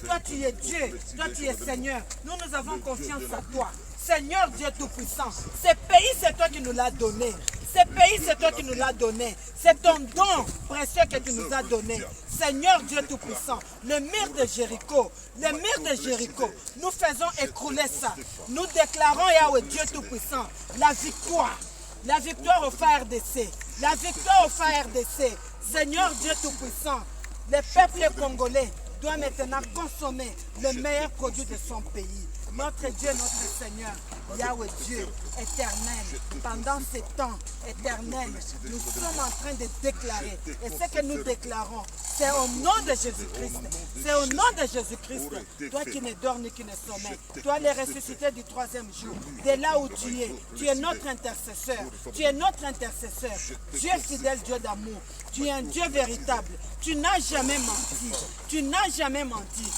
Toi, tu es Dieu. Toi, tu es Seigneur. Nous avons confiance en toi. Seigneur Dieu Tout-Puissant, ce pays, c'est toi qui nous l'as donné. Ce pays, c'est toi qui nous l'as donné. C'est ton don précieux que tu nous as donné. Seigneur Dieu Tout-Puissant, le mur de Jéricho, nous faisons écrouler ça. Nous déclarons, Yahweh Dieu Tout-Puissant, la victoire. La victoire au FARDC. La victoire au FARDC. Seigneur Dieu Tout-Puissant, le peuple congolais doit maintenant consommer le meilleur produit de son pays. Notre Dieu, notre Seigneur, Yahweh Dieu, éternel, pendant ces temps éternels, nous sommes en train de déclarer. Et ce que nous déclarons, c'est au nom de Jésus-Christ. C'est au nom de Jésus-Christ. Toi qui ne dors ni qui ne sommeille. Toi les ressuscité du troisième jour. Dès là où tu es notre intercesseur. Tu es notre intercesseur. Dieu fidèle, Dieu d'amour. Tu es un Dieu véritable. Tu n'as jamais menti. Tu n'as jamais menti.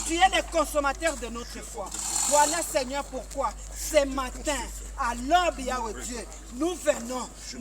Tu es le consommateur de notre foi. Voilà, Seigneur, pourquoi ce matin, à l'aube, Yahweh Dieu, nous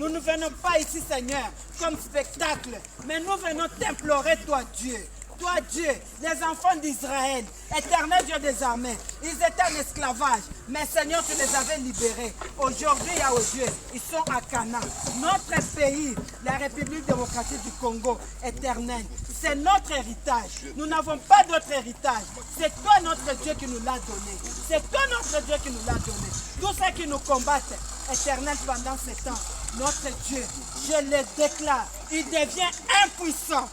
ne venons pas ici, Seigneur, comme spectacle, mais nous venons t'implorer, toi, Dieu. Toi, Dieu, les enfants d'Israël, éternel Dieu des armées, ils étaient en esclavage, mais Seigneur, tu les avais libérés. Aujourd'hui, Yahweh Dieu, ils sont à Canaan. Notre pays, la République démocratique du Congo, éternel, c'est notre héritage. Nous n'avons pas d'autre héritage. C'est toi, notre Dieu, qui nous l'a donné. C'est toi, notre Dieu, qui nous l'a donné. Tous ceux qui nous combattent, éternel, pendant ces temps, notre Dieu, je le déclare, il devient impuissant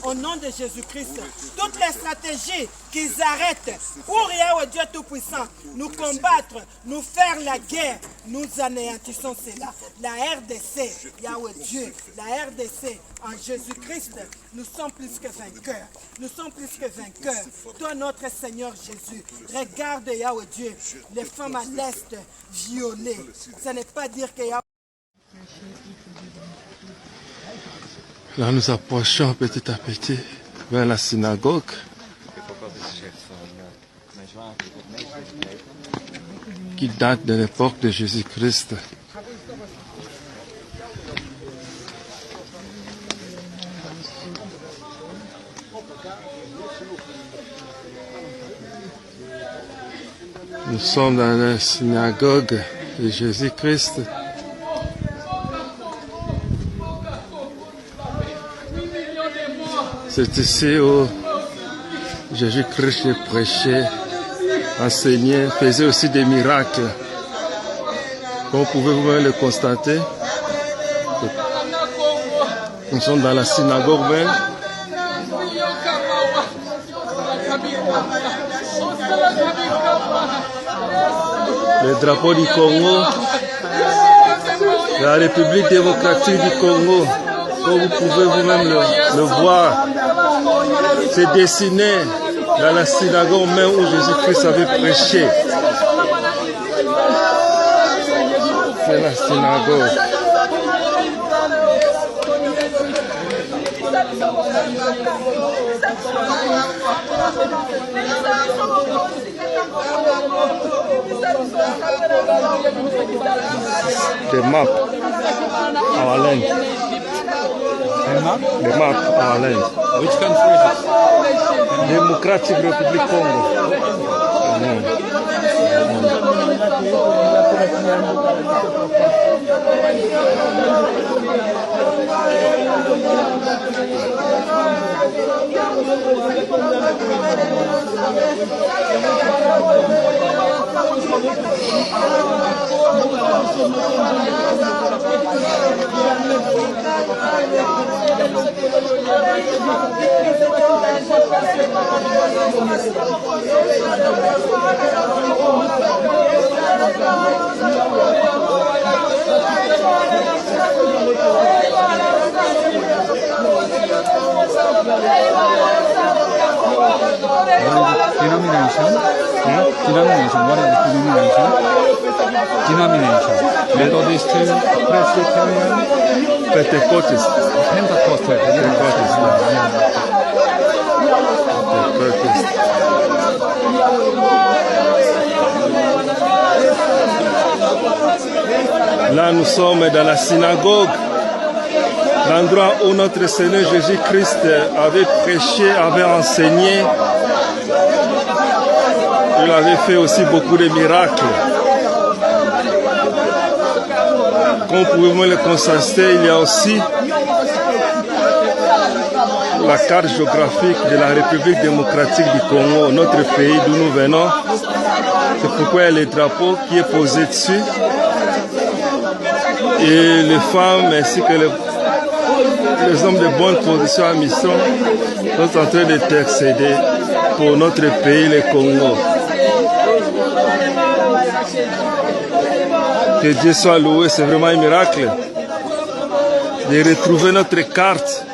au nom de Jésus-Christ. Toutes les stratégies qu'ils arrêtent pour Yahweh Dieu Tout-Puissant, nous combattre, nous faire la guerre, nous anéantissons cela. La RDC, Yahweh Dieu, la RDC, en Jésus-Christ, nous sommes plus que vainqueurs. Nous sommes plus que vainqueurs. Toi, notre Seigneur Jésus, regarde Yahweh Dieu, les femmes à l'Est violées. Ce n'est pas dire que Yahweh... Là, nous approchons petit à petit vers la synagogue. Qui date de l'époque de Jésus-Christ. Nous sommes dans la synagogue de Jésus-Christ. C'est ici où Jésus-Christ prêchait, enseignait, faisait aussi des miracles. Comme vous pouvez vous-même le constater, nous sommes dans la synagogue même. Le drapeau du Congo, la République démocratique du Congo, comme vous pouvez vous-même le voir, c'est dessiné dans la synagogue même où Jésus-Christ avait prêché. C'est la synagogue. The map, our land. The map? The map, our land. Which country is it? Democratic Republic Congo. Denomination? Denomination. What is the denomination? Denomination. Methodist, Presbyterian, Pentecostist. Pentecostal. Là, nous sommes dans la synagogue l'endroit où notre Seigneur Jésus-Christ avait prêché, avait enseigné. Il avait fait aussi beaucoup de miracles. Comme vous pouvez le constater, il y a aussi la carte géographique de la République démocratique du Congo, notre pays d'où nous venons. C'est pourquoi il y a le drapeau qui est posé dessus. Et les femmes ainsi que les hommes de bonne position à mission sont en train d'intercéder pour notre pays, le Congo. Que Dieu soit loué, c'est vraiment un miracle de retrouver notre carte.